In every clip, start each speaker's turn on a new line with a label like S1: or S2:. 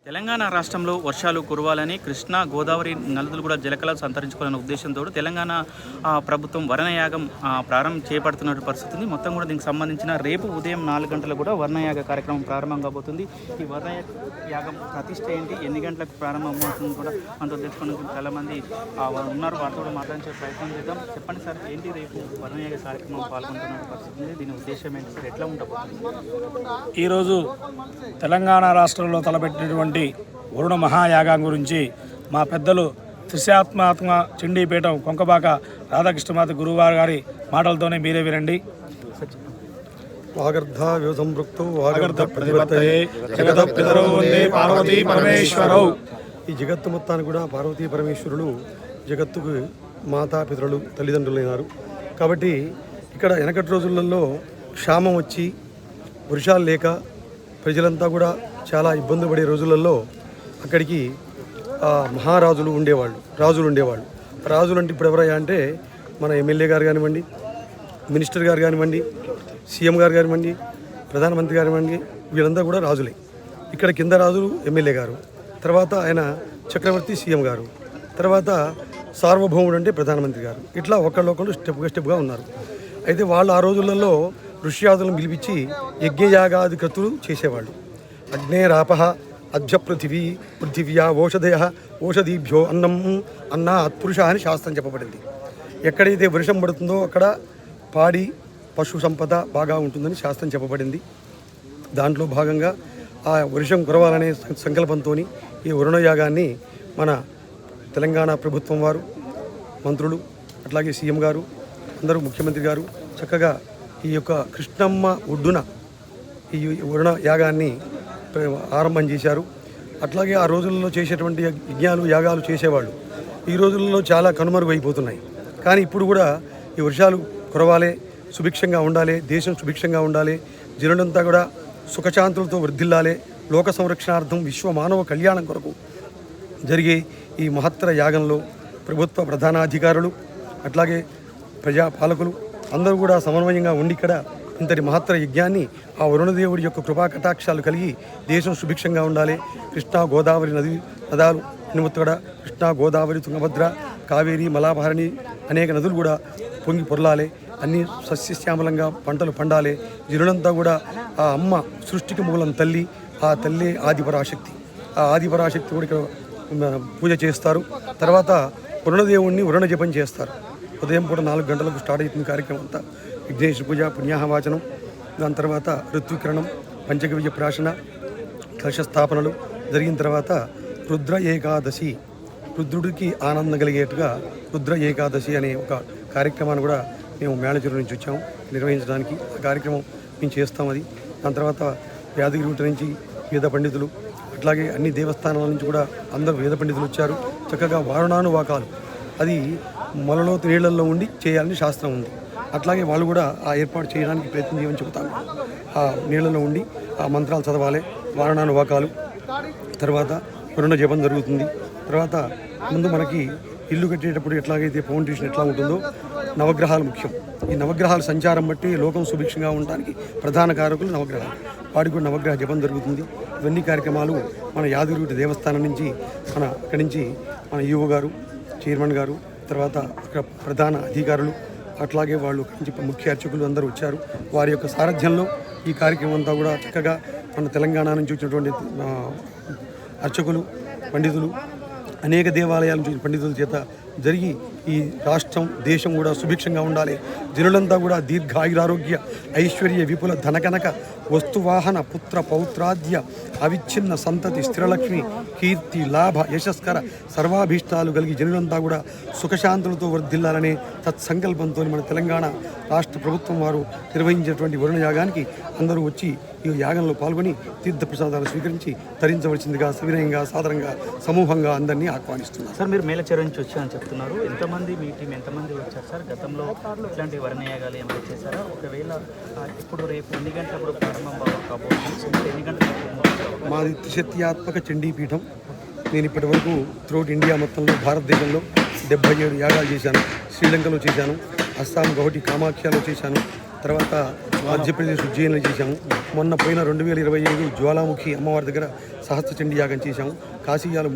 S1: తెలంగాణ రాష్ట్రంలో వర్షాలు కురవాలని కృష్ణా గోదావరి నదులు కూడా జలకళ సంతరించుకోవాలనే ఉద్దేశంతో తెలంగాణ ప్రభుత్వం వర్ణయాగం ప్రారంభం చేపడుతున్న పరిస్థితి ఉంది. మొత్తం కూడా దీనికి సంబంధించిన రేపు ఉదయం 4 గంటలకు కూడా వర్ణయాగ కార్యక్రమం ప్రారంభం కాబోతుంది. ఈ వర్ణయాగం ప్రతిష్ట ఏంటి, ఎన్ని గంటలకు ప్రారంభం అవుతుంది కూడా మనతో తెలుసుకోవడానికి చాలామంది ఉన్నారు. వారితో కూడా మాట్లాడించే ప్రయత్నం చేద్దాం. చెప్పండి సార్, ఏంటి రేపు వర్ణయాగ కార్యక్రమం పాల్గొంటున్న పరిస్థితి ఉంది, దీని ఉద్దేశం ఏంటి సార్, ఎట్లా ఉండబోతుంది?
S2: ఈరోజు తెలంగాణ రాష్ట్రంలో తలపెట్టినటువంటి వరుణ మహాయాగం గురించి మా పెద్దలు త్రిశాత్మాత్మ చండీపీఠం కొంకబాక రాధాకృష్ణమాత గురువారు గారి మాటలతోనే మీరే వినండి.
S3: ఈ జగత్తు మొత్తాన్ని కూడా పార్వతీ పరమేశ్వరులు జగత్తుకు మాతాపితరులు తల్లిదండ్రులైనారు. కాబట్టి ఇక్కడ వెనకటి రోజులలో క్షామం వచ్చి వర్షాలు లేక ప్రజలంతా కూడా చాలా ఇబ్బంది పడే రోజులలో అక్కడికి మహారాజులు ఉండేవాళ్ళు, రాజులు అంటే ఇప్పుడు ఎవరయ్యా అంటే మన ఎమ్మెల్యే గారు కానివ్వండి, మినిస్టర్ గారు కానివ్వండి, సీఎం గారు కానివ్వండి, ప్రధానమంత్రి కానివ్వండి, వీళ్ళంతా కూడా రాజులే. ఇక్కడ కింద రాజులు ఎమ్మెల్యే గారు, తర్వాత ఆయన చక్రవర్తి సీఎం గారు, తర్వాత సార్వభౌముడు అంటే ప్రధానమంత్రి గారు. ఇట్లా ఒకళ్ళొకళ్ళు స్టెప్గా ఉన్నారు. అయితే వాళ్ళు ఆ రోజులలో ఋష్యాదులను పిలిపించి యజ్ఞయాగాది క్రతులు చేసేవాళ్ళు. అగ్నేరాపహ అధ్య పృథివ్యా ఓషధీభ్యో అన్నాత్ పురుష అని శాస్త్రం చెప్పబడింది. ఎక్కడైతే వర్షం పడుతుందో అక్కడ పాడి పశు సంపద బాగా ఉంటుందని శాస్త్రం చెప్పబడింది. దాంట్లో భాగంగా ఆ వర్షం కురవాలనే సంకల్పంతో ఈ వరుణయాగాన్ని మన తెలంగాణ ప్రభుత్వం వారు, మంత్రులు, అట్లాగే సీఎం గారు, అందరూ ముఖ్యమంత్రి గారు చక్కగా ఈ యొక్క కృష్ణమ్మ ఒడ్డున ఈ వరుణ యాగాన్ని ఆరంభం చేశారు. అట్లాగే ఆ రోజుల్లో చేసేటువంటి యజ్ఞాలు యాగాలు చేసేవాళ్ళు ఈ రోజుల్లో చాలా కనుమరుగైపోతున్నాయి. కానీ ఇప్పుడు కూడా ఈ వర్షాలు కురవాలి, సుభిక్షంగా ఉండాలి, దేశం సుభిక్షంగా ఉండాలి, జనులంతా కూడా సుఖశాంతులతో వర్ధిల్లాలి, లోక సంరక్షణార్థం విశ్వ మానవ కళ్యాణం కొరకు జరిగే ఈ మహత్తర యాగంలో ప్రభుత్వ ప్రధానాధికారులు అట్లాగే ప్రజాపాలకులు అందరూ కూడా సమన్వయంగా ఉండి ఇక్కడ ఇంతటి మహత్తర యజ్ఞాన్ని ఆ వరుణదేవుడి యొక్క కృపా కటాక్షాలు కలిగి దేశం సుభిక్షంగా ఉండాలి. కృష్ణా గోదావరి నదాలు నిమిత్తగడ కృష్ణా గోదావరి తుంగభద్ర కావేరి మలాభారణి అనేక నదులు కూడా పొంగి పొరలాలి, అన్నీ సస్యశ్యామలంగా పంటలు పండాలి. జనులంతా కూడా ఆ అమ్మ సృష్టికి మూలం తల్లి, ఆ తల్లి ఆదిపరాశక్తి, ఆ ఆదిపరాశక్తి కూడా ఇక్కడ పూజ చేస్తారు. తర్వాత వరుణదేవుణ్ణి వరుణ జపం చేస్తారు. ఉదయం పూట 4 గంటలకు స్టార్ట్ అవుతుంది కార్యక్రమం అంతా. విఘ్నేశ్వర పూజ, పుణ్యాహవాచనం, దాని తర్వాత ఋత్వికరణం, పంచగవ్య ప్రాశన, కలశస్థాపనలు జరిగిన తర్వాత రుద్ర ఏకాదశి, రుద్రుడికి ఆనందం కలిగేట్టుగా రుద్ర ఏకాదశి అనే ఒక కార్యక్రమాన్ని కూడా మేము మేళచెరువు నుంచి వచ్చాము నిర్వహించడానికి. ఆ కార్యక్రమం మేము చేస్తాం. అది దాని తర్వాత యాదగిరిగుట్ట నుంచి వేద పండితులు, అట్లాగే అన్ని దేవస్థానాల నుంచి కూడా అందరూ వేద పండితులు వచ్చారు. చక్కగా వారణానువాకాలు, అది మొలలోతు నీళ్లలో ఉండి చేయాలని శాస్త్రం ఉంది. అట్లాగే వాళ్ళు కూడా ఆ ఏర్పాటు చేయడానికి ప్రయత్నం చేయమని చెబుతాను. ఆ నీళ్లలో ఉండి ఆ మంత్రాలు చదవాలి, వారణానువాకాలు, తర్వాత వరుణ జపం జరుగుతుంది. తర్వాత ముందు మనకి ఇల్లు కట్టేటప్పుడు ఎట్లాగైతే ఫౌండేషన్ ఎట్లా ఉంటుందో నవగ్రహాలు ముఖ్యం. ఈ నవగ్రహాల సంచారం బట్టి లోకం సుభిక్షంగా ఉండడానికి ప్రధాన కారకులు నవగ్రహాలు. వాడికి కూడా నవగ్రహ జపం జరుగుతుంది. ఇవన్నీ కార్యక్రమాలు మన యాదగిరిగుట్ట దేవస్థానం నుంచి అక్కడి నుంచి మన ఈవో గారు, చైర్మన్ గారు, తర్వాత అక్కడ ప్రధాన అధికారులు, అట్లాగే వాళ్ళు ముఖ్య అర్చకులు అందరూ వచ్చారు. వారి యొక్క సారథ్యంలో ఈ కార్యక్రమం అంతా కూడా చక్కగా మన తెలంగాణ నుంచి వచ్చినటువంటి అర్చకులు, పండితులు, అనేక దేవాలయాల నుంచి పండితుల చేత జరిగి ఈ రాష్ట్రం, దేశం కూడా సుభిక్షంగా ఉండాలి. జనులంతా కూడా దీర్ఘాయురారోగ్య ఐశ్వర్య విపుల ధనకనక వస్తువాహన పుత్ర పౌత్రాద్య అవిచ్ఛిన్న సంతతి స్థిరలక్ష్మి కీర్తి లాభ యశస్కర సర్వాభీష్టాలు కలిగి జనులంతా కూడా సుఖశాంతులతో వర్ధిల్లాలనే తత్సంకల్పంతో మన తెలంగాణ రాష్ట్ర ప్రభుత్వం వారు నిర్వహించేటువంటి వరుణ యాగానికి అందరూ వచ్చి ఈ యాగంలో పాల్గొని తీర్థప్రసాదాలు స్వీకరించి తరించవలసిందిగా సవినయంగా సాధారణంగా సమూహంగా అందరినీ ఆహ్వానిస్తున్నారు.
S1: సార్, మీరు మేళచెరువు నుంచి వచ్చారని చెప్తున్నారు. ఎంతమంది మీ టీం ఎంతమంది వచ్చారు సార్? గతంలో ఇట్లాంటి వర్ణయాగాలు ఏమైనా చేశారా? ఒకవేళ ఇప్పుడు రేపు ఎన్ని గంటలకు ప్రారంభం కాబోతుంది? ఎన్ని గంటలకు?
S3: మాది త్రిశక్త్యాత్మక చండీపీఠం. నేను ఇప్పటి వరకు త్రూఅవుట్ ఇండియా మొత్తంలో భారతదేశంలో 77 యాగాలు చేశాను. శ్రీలంకలో చేశాను, అస్సాం గౌహటి కామాఖ్యలో చేశాను, తర్వాత మధ్యప్రదేశ్ ఉజ్జయిన్లో చేశాము. మొన్న పోయిన 2025 జ్వాలాముఖి అమ్మవారి దగ్గర సహస్ర చండీ యాగం చేశాము. కాశీలో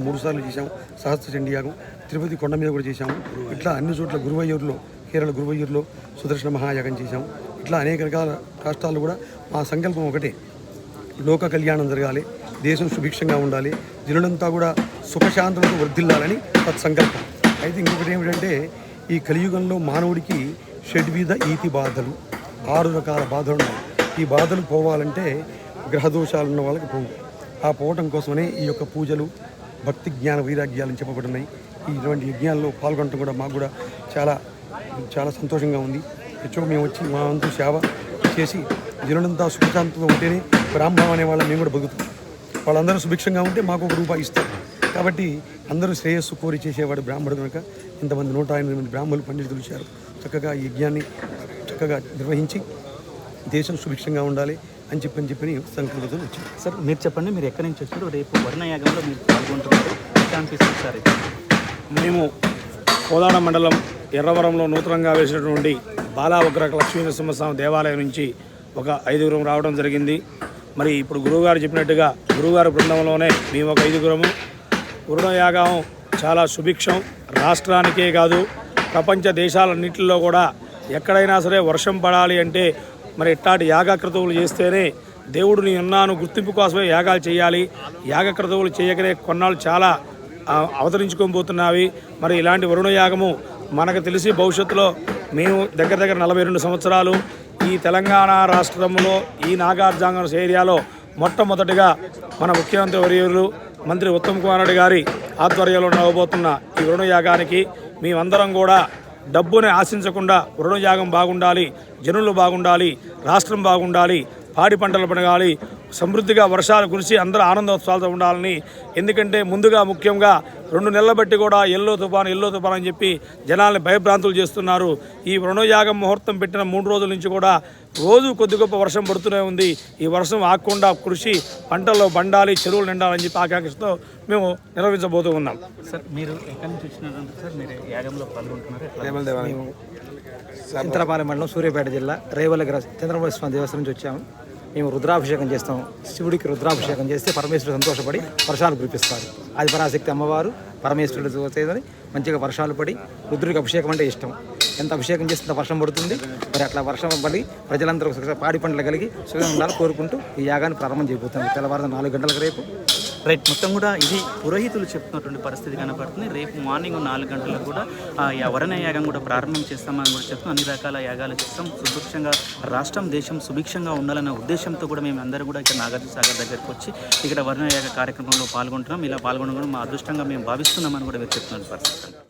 S3: 3 సార్లు చేశాము సహస్ర చండీ యాగం. తిరుపతి కొండ మీద కూడా చేశాము. ఇట్లా అన్ని చోట్ల గురువయ్యూరులో, కేరళ గురువయ్యూరులో సుదర్శన మహాయాగం చేశాము. ఇట్లా అనేక రకాల రాష్ట్రాల్లో కూడా మా సంకల్పం ఒకటే, లోక కళ్యాణం జరగాలి, దేశం సుభిక్షంగా ఉండాలి, జనులంతా కూడా సుఖశాంతులతో వర్ధిల్లాలని తత్సంకల్పం. అయితే ఇంకొకటి ఏమిటంటే, ఈ కలియుగంలో మానవుడికి షడ్విధ ఈతి బాధలు, 6 రకాల బాధలు ఉన్నాయి. ఈ బాధలు పోవాలంటే గ్రహదోషాలు ఉన్న వాళ్ళకి పోవు. ఆ పోవటం కోసమనే ఈ యొక్క పూజలు, భక్తి, జ్ఞాన వైరాగ్యాలను చెప్పబడున్నాయి. ఇటువంటి యజ్ఞాల్లో పాల్గొనడం కూడా మాకు కూడా చాలా చాలా సంతోషంగా ఉంది. మేము వచ్చి మా వంతు సేవ చేసి జనులంతా సుఖశాంతితో ఉంటేనే బ్రాహ్మణం అనే వాళ్ళని మేము కూడా బతుకుతాం. వాళ్ళందరూ సుభిక్షంగా ఉంటే మాకు ₹1 ఇస్తారు. కాబట్టి అందరూ శ్రేయస్సు కోరి చేసేవాడు బ్రాహ్మణుడు కనుక ఇంతమంది 108 మంది బ్రాహ్మణులు పండితులు వచ్చారు. చక్కగా ఈ యజ్ఞాన్ని చక్కగా నిర్వహించి దేశం సుభిక్షంగా ఉండాలి అని చెప్పని సంకల్పంతో వచ్చారు.
S1: సార్ మీరు చెప్పండి, మీరు ఎక్కడి నుంచి వచ్చారు? రేపు వర్ణయాగంలో మీరు పాల్గొంటున్నారు, ఎట్లా అనిపిస్తుంది సార్?
S2: మేము కోదాడ మండలం ఎర్రవరంలో నూతనంగా వేసినటువంటి బాలావగ్రహ లక్ష్మీనరసింహస్వామి దేవాలయం నుంచి ఒక 5గురం రావడం జరిగింది. మరి ఇప్పుడు గురువుగారు చెప్పినట్టుగా గురువుగారి బృందంలోనే మేము ఒక 5గురము. వరుణయాగం చాలా సుభిక్షం, రాష్ట్రానికే కాదు ప్రపంచ దేశాలన్నింటిలో కూడా ఎక్కడైనా సరే వర్షం పడాలి అంటే మరి ఇట్లాంటి యాగక్రతువులు చేస్తేనే దేవుడు నీ ఉన్నాను గుర్తింపు కోసమే యాగాలు చేయాలి. యాగక్రతువులు చేయకనే కొన్నాళ్ళు చాలా అవతరించుకొని పోతున్నవి. మరి ఇలాంటి వరుణయాగము మనకు తెలిసి భవిష్యత్తులో మేము దగ్గర 42 సంవత్సరాలు ఈ తెలంగాణ రాష్ట్రంలో ఈ నాగార్జున ఏరియాలో మొట్టమొదటిగా మన ముఖ్యమంత్రి వర్యులు మంత్రి ఉత్తమ్ కుమార్ రెడ్డి గారి ఆధ్వర్యంలో నవ్వబోతున్న ఈ వరుణయాగానికి మేమందరం కూడా డబ్బుని ఆశించకుండా వరుణయాగం బాగుండాలి, జనులు బాగుండాలి, రాష్ట్రం బాగుండాలి, పాడి పంటలు పండగాలి, సమృద్ధిగా వర్షాలు కురిసి అందరూ ఆనందోత్సవాలతో ఉండాలని. ఎందుకంటే ముందుగా ముఖ్యంగా 2 నెలల బట్టి కూడా ఎల్లో తుఫాన్ అని చెప్పి జనాల్ని భయభ్రాంతులు చేస్తున్నారు. ఈ వరుణయాగం ముహూర్తం పెట్టిన 3 రోజుల నుంచి కూడా రోజు కొద్ది గొప్ప వర్షం పడుతూనే ఉంది. ఈ వర్షం ఆగకుండా కృషి పంటల్లో బండాలి, చెరువులు నిండాలని చెప్పి ఆకాంక్షతో మేము నిర్వహించబోతూ ఉన్నాం.
S1: సార్ మీరు ఎక్కడి నుంచి వచ్చినారంటే సార్ మీరు యాగంలో పాల్గొంటున్నారు?
S4: ఇంతరపాలెం మండలం, సూర్యాపేట జిల్లా, రేవలగిరి చంద్రమౌళి స్వామి దేవస్థానం నుంచి వచ్చాము. మేము రుద్రాభిషేకం చేస్తాం. శివుడికి రుద్రాభిషేకం చేస్తే పరమేశ్వరుడు సంతోషపడి వర్షాలు కురిపిస్తారు. అది పరాశక్తి అమ్మవారు పరమేశ్వరుడు చేదని మంచిగా వర్షాలు పడి, రుద్రుడికి అభిషేకం అంటే ఇష్టం. ఎంత అభిషేకం చేస్తే వర్షం పడుతుంది. మరి అట్లా వర్షం పడి ప్రజలందరూ పాడి పంటలు కలిగి సుఖంగా ఉండాలని కోరుకుంటూ ఈ యాగాన్ని ప్రారంభం చేయబోతున్నాం. తెల్లవారు 4 గంటలకు రేపు.
S1: రైట్, మొత్తం కూడా ఇది పురోహితులు చెప్తున్నటువంటి పరిస్థితి కనపడుతుంది. రేపు మార్నింగ్ 4 గంటలకు కూడా వరుణ యాగం కూడా ప్రారంభం చేస్తామని కూడా చెప్తాం. అన్ని రకాల యాగాలు చేస్తాం. సుభిక్షంగా రాష్ట్రం, దేశం సుభిక్షంగా ఉండాలన్న ఉద్దేశంతో కూడా మేము అందరూ కూడా ఇక్కడ నాగార్జున సాగర్ దగ్గరికి వచ్చి ఇక్కడ వరుణ యాగ కార్యక్రమంలో పాల్గొంటున్నాం. ఇలా పాల్గొనడం కూడా మా అదృష్టంగా మేము భావిస్తున్నామని కూడా మీరు చెప్తున్న పరిస్థితి.